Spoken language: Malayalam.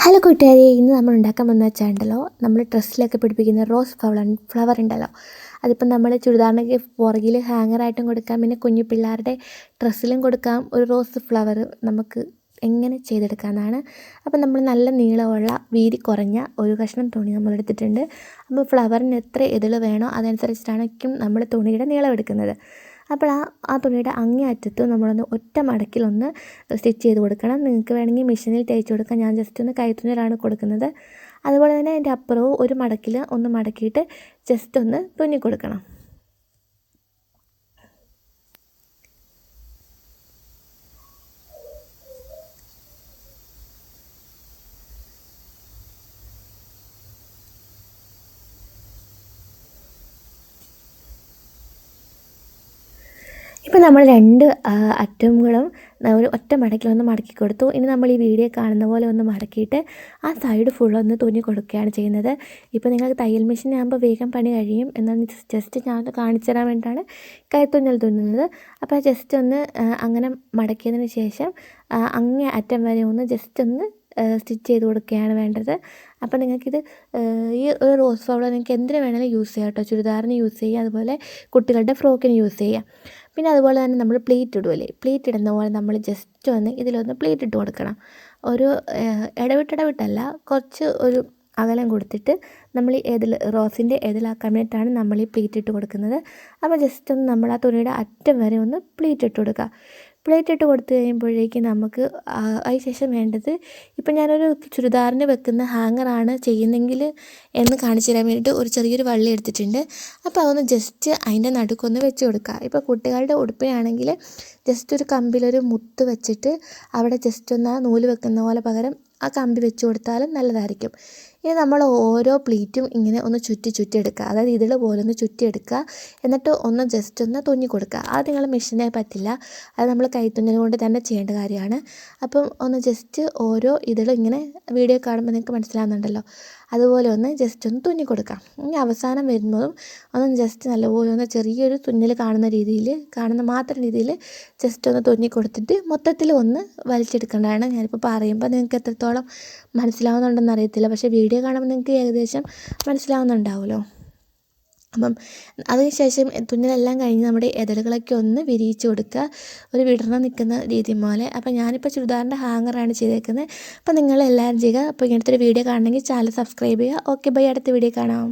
ഹലോ കൂട്ടുകാരെ, ഇന്ന് നമ്മൾ ഉണ്ടാക്കാൻ വന്ന വെച്ചാൽ നമ്മൾ ഡ്രസ്സിലൊക്കെ പിടിപ്പിക്കുന്ന റോസ് ഫ്ലവർ ഉണ്ടല്ലോ. അതിപ്പോൾ നമ്മൾ ചുരിദാറിനൊക്കെ പുറകിൽ ഹാങ്ങറായിട്ടും കൊടുക്കാം, പിന്നെ കുഞ്ഞു പിള്ളേരുടെ ഡ്രസ്സിലും കൊടുക്കാം. ഒരു റോസ് ഫ്ലവർ നമുക്ക് എങ്ങനെ ചെയ്തെടുക്കാമെന്നാണ്. അപ്പോൾ നമ്മൾ നല്ല നീളമുള്ള വീതി കുറഞ്ഞ ഒരു കഷ്ണം തുണി നമ്മൾ എടുത്തിട്ടുണ്ട്. അപ്പോൾ ഫ്ലവറിന് എത്ര ഇതൾ വേണോ അതനുസരിച്ചിട്ടായിരിക്കും നമ്മൾ തുണിയുടെ നീളം എടുക്കുന്നത്. അപ്പോൾ ആ തുണിയുടെ അങ്ങേ അറ്റത്ത് നമ്മളൊന്ന് ഒറ്റ മടക്കിലൊന്ന് സ്റ്റിച്ച് ചെയ്ത് കൊടുക്കണം. നിങ്ങൾക്ക് വേണമെങ്കിൽ മെഷീനിൽ തേച്ച് കൊടുക്കാം. ഞാൻ ജസ്റ്റ് ഒന്ന് കൈത്തുന്നലാണ് കൊടുക്കുന്നത്. അതുപോലെ തന്നെ അതിൻ്റെ അപ്പുറവും ഒരു മടക്കിൽ ഒന്ന് മടക്കിയിട്ട് ജസ്റ്റ് ഒന്ന് തുന്നി കൊടുക്കണം. ഇപ്പോൾ നമ്മൾ രണ്ട് അറ്റങ്ങളും ഒരു ഒറ്റ മടക്കിലൊന്ന് മടക്കി കൊടുത്തു. ഇനി നമ്മൾ ഈ വീഡിയോ കാണുന്ന പോലെ ഒന്ന് മടക്കിയിട്ട് ആ സൈഡ് ഫുള്ളൊന്ന് തുന്നി കൊടുക്കുകയാണ് ചെയ്യുന്നത്. ഇപ്പോൾ നിങ്ങൾക്ക് തയ്യൽ മെഷീൻ ആകുമ്പോൾ വേഗം പണി കഴിയും. എന്നാൽ ജസ്റ്റ് ഞാൻ കാണിച്ചു തരാൻ വേണ്ടിയിട്ടാണ് കൈത്തുന്നൽ തുന്നുന്നത്. അപ്പോൾ ജസ്റ്റ് ഒന്ന് അങ്ങനെ മടക്കിയതിന് ശേഷം അങ്ങേ അറ്റം വരെ ഒന്ന് ജസ്റ്റ് ഒന്ന് സ്റ്റിച്ച് ചെയ്ത് കൊടുക്കുകയാണ് വേണ്ടത്. അപ്പോൾ നിങ്ങൾക്കിത് ഈ ഒരു റോസ് ഫ്ലവർ നിങ്ങൾക്ക് എന്തിനു വേണമെങ്കിലും യൂസ് ചെയ്യാം കേട്ടോ. ചുരിദാറിന് യൂസ് ചെയ്യാം, അതുപോലെ കുട്ടികളുടെ ഫ്രോക്കിന് യൂസ് ചെയ്യാം. പിന്നെ അതുപോലെ തന്നെ നമ്മൾ പ്ലീറ്റ് ഇടുമല്ലേ, പ്ലീറ്റ് ഇടുന്ന പോലെ നമ്മൾ ജസ്റ്റ് ഒന്ന് ഇതിലൊന്ന് പ്ലീറ്റ് ഇട്ട് കൊടുക്കണം. ഒരു ഇടവിട്ടല്ല, കുറച്ച് ഒരു അകലം കൊടുത്തിട്ട് നമ്മൾ റോസിൻ്റെ എതിലാക്കാൻ വേണ്ടിയിട്ടാണ് നമ്മൾ ഈ പ്ലീറ്റ് ഇട്ട് കൊടുക്കുന്നത്. അപ്പോൾ ജസ്റ്റ് ഒന്ന് നമ്മൾ ആ തുണിയുടെ അറ്റം വരെ ഒന്ന് പ്ലീറ്റ് ഇട്ട് കൊടുക്കുക. പ്ലേറ്റ് ഇട്ട് കൊടുത്തു കഴിയുമ്പോഴേക്കും നമുക്ക് അതിന് ശേഷം വേണ്ടത്, ഇപ്പം ഞാനൊരു ചുരിദാറിന് വെക്കുന്ന ഹാങ്ങറാണ് ചെയ്യുന്നെങ്കിൽ എന്ന് കാണിച്ചു തരാൻ വേണ്ടിയിട്ട് ഒരു ചെറിയൊരു വള്ളി എടുത്തിട്ടുണ്ട്. അപ്പോൾ അതൊന്ന് ജസ്റ്റ് അതിൻ്റെ നടുക്കൊന്ന് വെച്ച് കൊടുക്കുക. ഇപ്പോൾ കുട്ടികളുടെ ഉടുപ്പിനാണെങ്കിൽ ജസ്റ്റ് ഒരു കമ്പിലൊരു മുത്ത് വെച്ചിട്ട് അവിടെ ജസ്റ്റ് ഒന്ന് ആ നൂല് വെക്കുന്ന പോലെ പകരം ആ കമ്പി വെച്ച് കൊടുത്താലും നല്ലതായിരിക്കും. ഇനി നമ്മൾ ഓരോ പ്ലീറ്റും ഇങ്ങനെ ഒന്ന് ചുറ്റി എടുക്കുക, അതായത് ഇതിൽ പോലെ ഒന്ന് ചുറ്റിയെടുക്കുക. എന്നിട്ട് ഒന്ന് ജസ്റ്റ് ഒന്ന് തുന്നി കൊടുക്കുക. അത് നിങ്ങൾ മെഷീനായി പറ്റില്ല, അത് നമ്മൾ കൈത്തുന്നൽ കൊണ്ട് തന്നെ ചെയ്യേണ്ട കാര്യമാണ്. അപ്പം ഒന്ന് ജസ്റ്റ് ഓരോ ഇതിലും ഇങ്ങനെ വീഡിയോ കാണുമ്പോൾ നിങ്ങൾക്ക് മനസ്സിലാകുന്നുണ്ടല്ലോ, അതുപോലെ ഒന്ന് ജസ്റ്റ് ഒന്ന് തുന്നി കൊടുക്കാം. ഇനി അവസാനം വരുന്നതും ഒന്ന് ജസ്റ്റ് നല്ലപോലെ ഒന്ന് ചെറിയൊരു തുന്നൽ കാണുന്ന മാത്രം രീതിയിൽ ജസ്റ്റ് ഒന്ന് തുന്നി കൊടുത്തിട്ട് മൊത്തത്തിൽ ഒന്ന് വലിച്ചെടുക്കേണ്ടതാണ്. ഞാനിപ്പോൾ പറയുമ്പോൾ നിങ്ങൾക്ക് എത്രത്തോളം മനസ്സിലാവുന്നുണ്ടെന്ന് അറിയത്തില്ല, പക്ഷേ വീഡിയോ കാണുമ്പോൾ നിങ്ങൾക്ക് ഏകദേശം മനസ്സിലാവുന്നുണ്ടാവുമല്ലോ. അപ്പം അതിനുശേഷം തുന്നലെല്ലാം കഴിഞ്ഞ് നമ്മുടെ ഇതളുകളൊക്കെ ഒന്ന് വിരിയിച്ച് കൊടുക്കുക, ഒരു വിടർന്ന് നിൽക്കുന്ന രീതി പോലെ. അപ്പോൾ ഞാനിപ്പോൾ ചുരിദാറിൻ്റെ ഹാങ്ങറാണ് ചെയ്തേക്കുന്നത്. അപ്പോൾ നിങ്ങളെല്ലാവരും ചെയ്യുക. അപ്പോൾ ഇങ്ങനത്തെ ഒരു വീഡിയോ കാണണമെങ്കിൽ ചാനൽ സബ്സ്ക്രൈബ് ചെയ്യുക. ഓക്കെ ബൈ, അടുത്ത വീഡിയോ കാണാം.